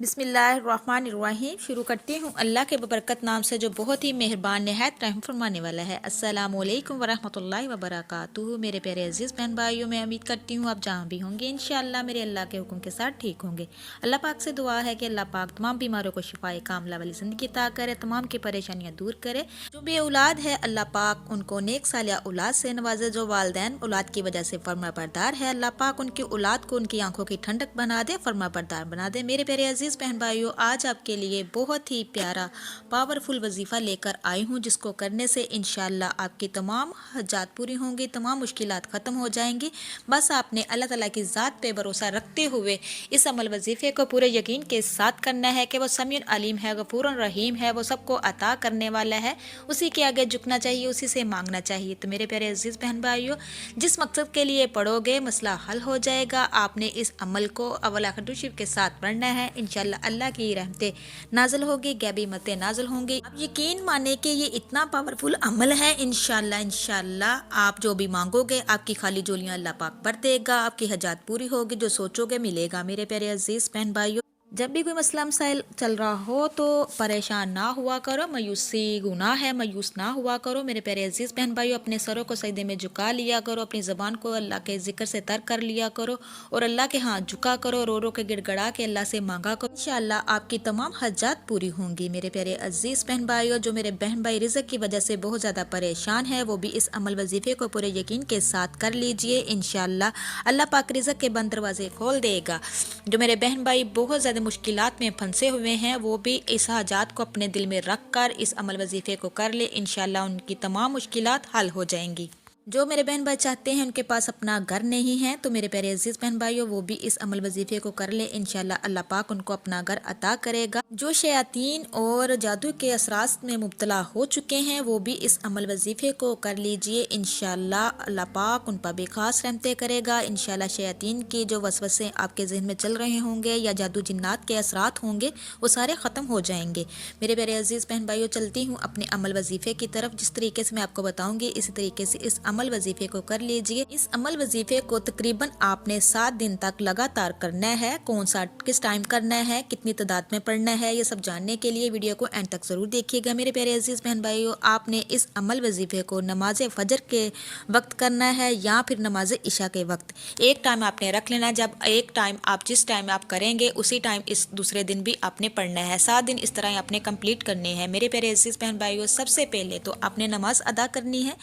بسم اللہ الرحمن الرحیم۔ شروع کرتی ہوں اللہ کے ببرکت نام سے جو بہت ہی مہربان نہایت رحم فرمانے والا ہے۔ السلام علیکم ورحمۃ اللہ وبرکاتہ۔ میرے پیارے عزیز بہن بھائیوں، میں امید کرتی ہوں آپ جہاں بھی ہوں گے انشاءاللہ میرے اللہ کے حکم کے ساتھ ٹھیک ہوں گے۔ اللہ پاک سے دعا ہے کہ اللہ پاک تمام بیماروں کو شفائے کاملہ والی زندگی عطا کرے، تمام کی پریشانیاں دور کرے۔ جو بھی اولاد ہے اللہ پاک ان کو نیک صالحہ اولاد سے نوازے۔ جو والدین اولاد کی وجہ سے فرما بردار ہے اللہ پاک ان کی اولاد کو ان کی آنکھوں کی ٹھنڈک بنا دے، فرما بردار بنا دے۔ میرے پیارے عزیز بہن بھائیوں، آج آپ کے لیے بہت ہی پیارا پاورفل وظیفہ لے کر آئی ہوں، جس کو کرنے سے انشاءاللہ آپ کی تمام حاجات پوری ہوں گی، تمام مشکلات ختم ہو جائیں گی۔ بس آپ نے اللہ تعالیٰ کی ذات پہ بھروسہ رکھتے ہوئے اس عمل وظیفے کو پورے یقین کے ساتھ کرنا ہے کہ وہ سمیع علیم ہے، غفور رحیم ہے، وہ سب کو عطا کرنے والا ہے۔ اسی کے آگے جھکنا چاہیے، اسی سے مانگنا چاہیے۔ تو میرے پیارے عزیز بہن بھائیوں، جس مقصد کے لیے پڑھو گے مسئلہ حل ہو جائے گا۔ آپ نے اس عمل کو اول آخر درود کے ساتھ پڑھنا ہے، انشاءاللہ اللہ کی رحمتیں نازل ہوگی، غیبی متیں نازل ہوں گی۔ آپ یقین مانے کہ یہ اتنا پاورفل عمل ہے، انشاءاللہ آپ جو بھی مانگو گے آپ کی خالی جولیاں اللہ پاک بھر دے گا، آپ کی حاجات پوری ہوگی، جو سوچو گے ملے گا۔ میرے پیارے عزیز بہن بھائیوں، جب بھی کوئی مسئلہ مسائل چل رہا ہو تو پریشان نہ ہوا کرو، مایوسی گناہ ہے، مایوس نہ ہوا کرو۔ میرے پیارے عزیز بہن بھائیوں، اپنے سروں کو سجدے میں جھکا لیا کرو، اپنی زبان کو اللہ کے ذکر سے تر کر لیا کرو اور اللہ کے ہاتھ جھکا کرو، رو رو کے گڑ گڑا کے اللہ سے مانگا کرو۔ انشاءاللہ آپ کی تمام حاجات پوری ہوں گی۔ میرے پیارے عزیز بہن بھائیوں، جو میرے بہن بھائی رزق کی وجہ سے بہت زیادہ پریشان ہے، وہ بھی اس عمل وظیفے کو پورے یقین کے ساتھ کر لیجئے، انشاءاللہ اللہ پاک رزق کے بند دروازے کھول دے گا۔ جو میرے بہن بھائی بہت زیادہ مشکلات میں پھنسے ہوئے ہیں، وہ بھی اس حاجات کو اپنے دل میں رکھ کر اس عمل وظیفے کو کر لے، انشاءاللہ ان کی تمام مشکلات حل ہو جائیں گی۔ جو میرے بہن بھائی چاہتے ہیں ان کے پاس اپنا گھر نہیں ہے، تو میرے پیارے عزیز بہن بھائیوں وہ بھی اس عمل وظیفے کو کر لے، انشاءاللہ اللہ پاک ان کو اپنا گھر عطا کرے گا۔ جو شیاطین اور جادو کے اثرات میں مبتلا ہو چکے ہیں وہ بھی اس عمل وظیفے کو کر لیجئے، انشاءاللہ اللہ پاک ان پر بے خاص رحمتیں کرے گا۔ انشاءاللہ شیاطین کی جو وسوسے آپ کے ذہن میں چل رہے ہوں گے یا جادو جنات کے اثرات ہوں گے وہ سارے ختم ہو جائیں گے۔ میرے پیارے عزیز بہن بھائیوں، چلتی ہوں اپنے عمل وظیفے کی طرف۔ جس طریقے سے میں آپ کو بتاؤں گی اسی طریقے سے اس عمل وظیفے کو کر لیجئے۔ اس عمل وظیفے کو تقریباً آپ نے 7 دن تک لگاتار کرنا ہے۔ کون سا کس ٹائم کرنا ہے، کتنی تعداد میں پڑھنا ہے، یہ سب جاننے کے لیے ویڈیو کو اینڈ تک ضرور دیکھیے گا۔ میرے پیارے عزیز بہن بھائیوں، آپ نے اس عمل وظیفے کو نماز فجر کے وقت کرنا ہے یا پھر نماز عشاء کے وقت۔ ایک ٹائم آپ نے رکھ لینا، جب ایک ٹائم آپ جس ٹائم آپ کریں گے اسی ٹائم اس دوسرے دن بھی آپ نے پڑھنا ہے۔ 7 دن اس طرح آپ نے کمپلیٹ کرنے ہیں۔ میرے پیارے عزیز بہن بھائیوں، سب سے پہلے تو آپ نے نماز ادا کرنی ہے۔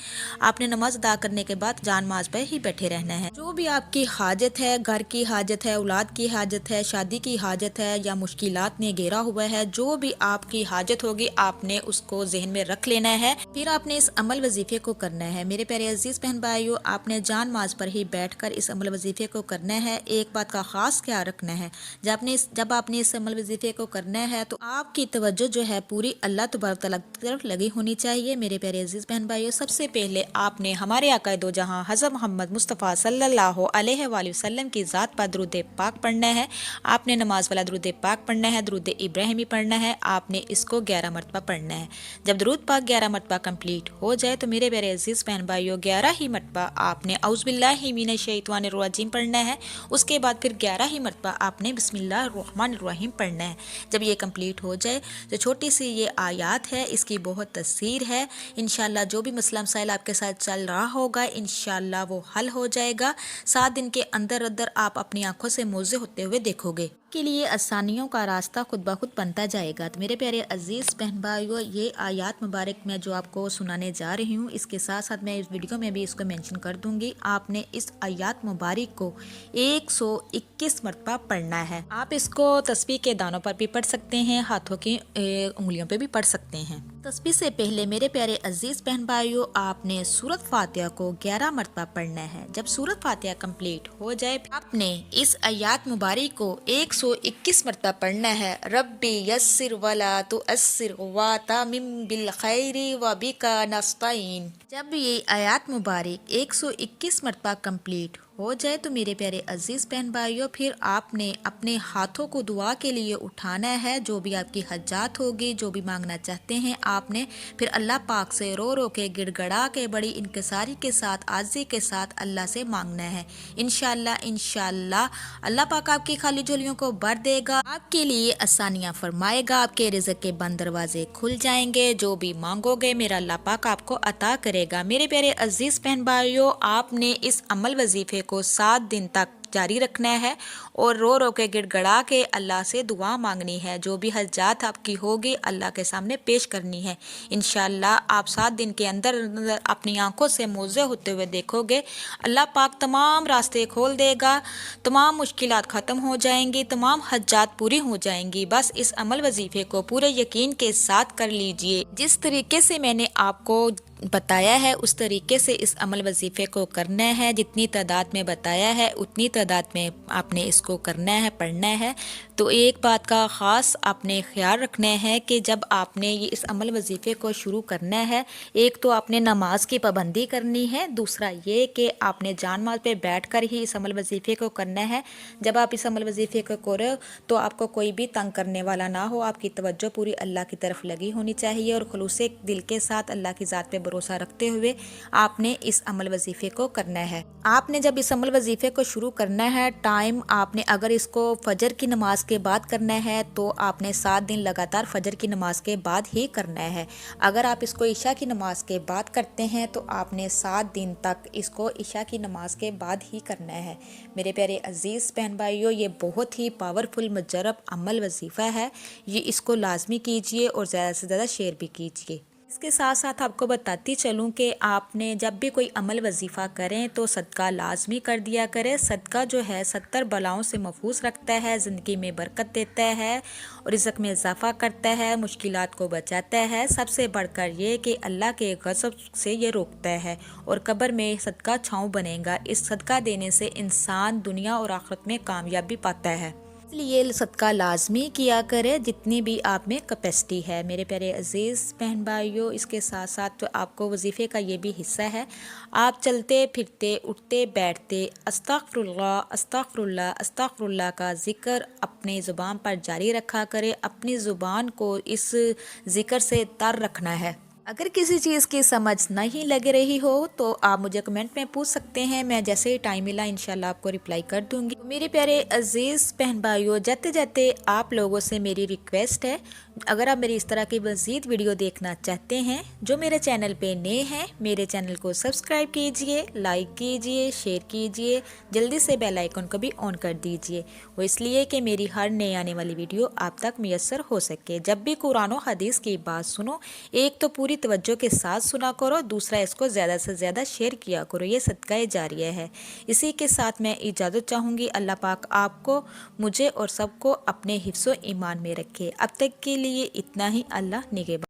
آپ نے نماز ادا کرنے کے بعد جان ماز پہ ہی بیٹھے رہنا ہے۔ جو بھی آپ کی حاجت ہے، گھر کی حاجت ہے، اولاد کی حاجت ہے، شادی کی حاجت ہے یا مشکلات نے گھیرا ہوا ہے، جو بھی آپ کی حاجت ہوگی آپ نے اس کو ذہن میں رکھ لینا ہے، پھر آپ نے اس عمل وظیفے کو کرنا ہے۔ میرے پیارے عزیز بہن بھائیوں، آپ نے جان ماز پر ہی بیٹھ کر اس عمل وظیفے کو کرنا ہے۔ ایک بات کا خاص خیال رکھنا ہے، جب آپ نے اس عمل وظیفے کو کرنا ہے تو آپ کی توجہ جو ہے پوری اللہ تبارک تعالیٰ کی طرف لگی ہونی چاہیے۔ میرے پیارے عزیز بہن بھائیوں، سب سے پہلے آپ نے ہمارے آقا دو جہاں حضرت محمد مصطفیٰ صلی اللہ علیہ وآلہ وسلم کی ذات پر درود پاک پڑھنا ہے۔ آپ نے نماز والا درود پاک پڑھنا ہے، درود ابراہیمی پڑھنا ہے۔ آپ نے اس کو 11 مرتبہ پڑھنا ہے۔ جب درود پاک 11 مرتبہ کمپلیٹ ہو جائے تو میرے پیارے عزیز بہن بھائیوں 11 ہی مرتبہ آپ نے اعوذ باللہ من الشیطان الرجیم پڑھنا ہے۔ اس کے بعد پھر 11 ہی مرتبہ آپ نے بسم اللہ الرحمن الرحیم پڑھنا ہے۔ جب یہ کمپلیٹ ہو جائے تو چھوٹی سی یہ آیات ہے، اس کی بہت تفسیر ہے۔ انشاءاللہ جو بھی مسئلہ مسائل آپ کے ساتھ چل رہا ہوگا انشاءاللہ وہ حل ہو جائے گا۔ 7 دن کے اندر آپ اپنی آنکھوں سے موزے ہوتے ہوئے دیکھو گے کے لیے آسانیوں کا راستہ خود بخود بنتا جائے گا۔ تو میرے پیارے عزیز بہن بھائیوں، یہ آیات مبارک میں جو آپ کو سنانے جا رہی ہوں، اس کے ساتھ ساتھ میں اس ویڈیو میں بھی اس کو مینشن کر دوں گی۔ آپ نے اس آیات مبارک کو 121 مرتبہ پڑھنا ہے۔ آپ اس کو تسبیح کے دانوں پر بھی پڑھ سکتے ہیں، ہاتھوں کی انگلیوں پہ بھی پڑھ سکتے ہیں۔ تسبیح سے پہلے میرے پیارے عزیز بہن بھائیوں، آپ نے سورۃ فاتحہ کو 11 مرتبہ پڑھنا ہے۔ جب سورۃ فاتحہ کمپلیٹ ہو جائے آپ نے اس آیات مبارک کو 121 مرتبہ پڑھنا ہے۔ ربی یسر ولا تعسر واتمم بالخیر وبک نستعین۔ جب یہ آیات مبارک 121 مرتبہ کمپلیٹ ہو جائے تو میرے پیارے عزیز بہن بھائیوں پھر آپ نے اپنے ہاتھوں کو دعا کے لیے اٹھانا ہے. جو بھی آپ کی حاجات ہوگی، جو بھی مانگنا چاہتے ہیں، آپ نے پھر اللہ پاک سے رو رو کے گڑ گڑا کے بڑی انکساری کے ساتھ، عاجزی کے ساتھ اللہ سے مانگنا ہے. انشاءاللہ اللہ پاک آپ کی خالی جھولیوں کو بھر دے گا، آپ کے لیے آسانیاں فرمائے گا، آپ کے رزق کے بند دروازے کھل جائیں گے. جو بھی مانگو گے میرا اللہ پاک آپ کو عطا کرے گا. میرے پیارے عزیز بہن بھائیوں، آپ نے اس عمل وظیفے کو 7 دن تک جاری رکھنا ہے اور رو رو کے گڑ گڑا کے اللہ سے دعا مانگنی ہے. جو بھی حاجات آپ کی ہوگی اللہ کے سامنے پیش کرنی ہے. انشاءاللہ آپ 7 دن کے اندر اپنی آنکھوں سے موزے ہوتے ہوئے دیکھو گے. اللہ پاک تمام راستے کھول دے گا، تمام مشکلات ختم ہو جائیں گی، تمام حاجات پوری ہو جائیں گی. بس اس عمل وظیفے کو پورے یقین کے ساتھ کر لیجئے. جس طریقے سے میں نے آپ کو بتایا ہے اس طریقے سے اس عمل وظیفے کو کرنا ہے. جتنی تعداد میں بتایا ہے اتنی تعداد میں آپ نے اس کو کرنا ہے، پڑھنا ہے. تو ایک بات کا خاص آپ نے خیال رکھنا ہے کہ جب آپ نے اس عمل وظیفے کو شروع کرنا ہے، ایک تو آپ نے نماز کی پابندی کرنی ہے، دوسرا یہ کہ آپ نے جان مال پہ بیٹھ کر ہی اس عمل وظیفے کو کرنا ہے. جب آپ اس عمل وظیفے کو کرو تو آپ کو کوئی بھی تنگ کرنے والا نہ ہو. آپ کی توجہ پوری اللہ کی طرف لگی ہونی چاہیے اور خلوص دل کے ساتھ اللہ کی ذات پہ بھروسہ رکھتے ہوئے آپ نے اس عمل وظیفے کو کرنا ہے. آپ نے جب اس عمل وظیفے کو شروع کرنا ہے، ٹائم آپ نے اگر اس کو فجر کی نماز کے بعد کرنا ہے تو آپ نے 7 دن لگاتار فجر کی نماز کے بعد ہی کرنا ہے. اگر آپ اس کو عشاء کی نماز کے بعد کرتے ہیں تو آپ نے 7 دن تک اس کو عشاء کی نماز کے بعد ہی کرنا ہے. میرے پیارے عزیز بہن بھائیوں، یہ بہت ہی پاورفل مجرب عمل وظیفہ ہے. یہ اس کو لازمی کیجئے اور زیادہ سے زیادہ شیئر بھی کیجئے. اس کے ساتھ ساتھ آپ کو بتاتی چلوں کہ آپ نے جب بھی کوئی عمل وظیفہ کریں تو صدقہ لازمی کر دیا کرے. صدقہ جو ہے 70 بلاؤں سے محفوظ رکھتا ہے، زندگی میں برکت دیتا ہے اور رزق میں اضافہ کرتا ہے، مشکلات کو بچاتا ہے. سب سے بڑھ کر یہ کہ اللہ کے غضب سے یہ روکتا ہے اور قبر میں صدقہ چھاؤں بنے گا. اس صدقہ دینے سے انسان دنیا اور آخرت میں کامیابی پاتا ہے. اس لیے صدقہ لازمی کیا کرے جتنی بھی آپ میں کیپیسٹی ہے. میرے پیارے عزیز بہن بھائیوں، اس کے ساتھ ساتھ آپ کو وظیفے کا یہ بھی حصہ ہے. آپ چلتے پھرتے اٹھتے بیٹھتے استغفر اللہ استغفر اللہ استغفر اللہ کا ذکر اپنے زبان پر جاری رکھا کرے. اپنی زبان کو اس ذکر سے تر رکھنا ہے. اگر کسی چیز کی سمجھ نہیں لگ رہی ہو تو آپ مجھے کمنٹ میں پوچھ سکتے ہیں، میں جیسے ہی ٹائم ملا انشاءاللہ آپ کو رپلائی کر دوں گی. میرے پیارے عزیز بہن بھائیوں، جاتے جاتے آپ لوگوں سے میری ریکویسٹ ہے، اگر آپ میری اس طرح کی مزید ویڈیو دیکھنا چاہتے ہیں، جو میرے چینل پہ نئے ہیں میرے چینل کو سبسکرائب کیجئے، لائک کیجئے، شیئر کیجئے، جلدی سے بیل آئیکن کو بھی آن کر دیجئے. وہ اس لیے کہ میری ہر نئے آنے والی ویڈیو آپ تک میسر ہو سکے. جب بھی قرآن و حدیث کی بات سنو، ایک تو پوری توجہ کے ساتھ سنا کرو، دوسرا اس کو زیادہ سے زیادہ شیئر کیا کرو. یہ صدقہ جاریہ ہے. اسی کے ساتھ میں اجازت چاہوں گی. اللہ پاک آپ کو، مجھے اور سب کو اپنے حفظ و ایمان میں رکھے. اب تک کے لیے اتنا ہی. اللہ نگہبان.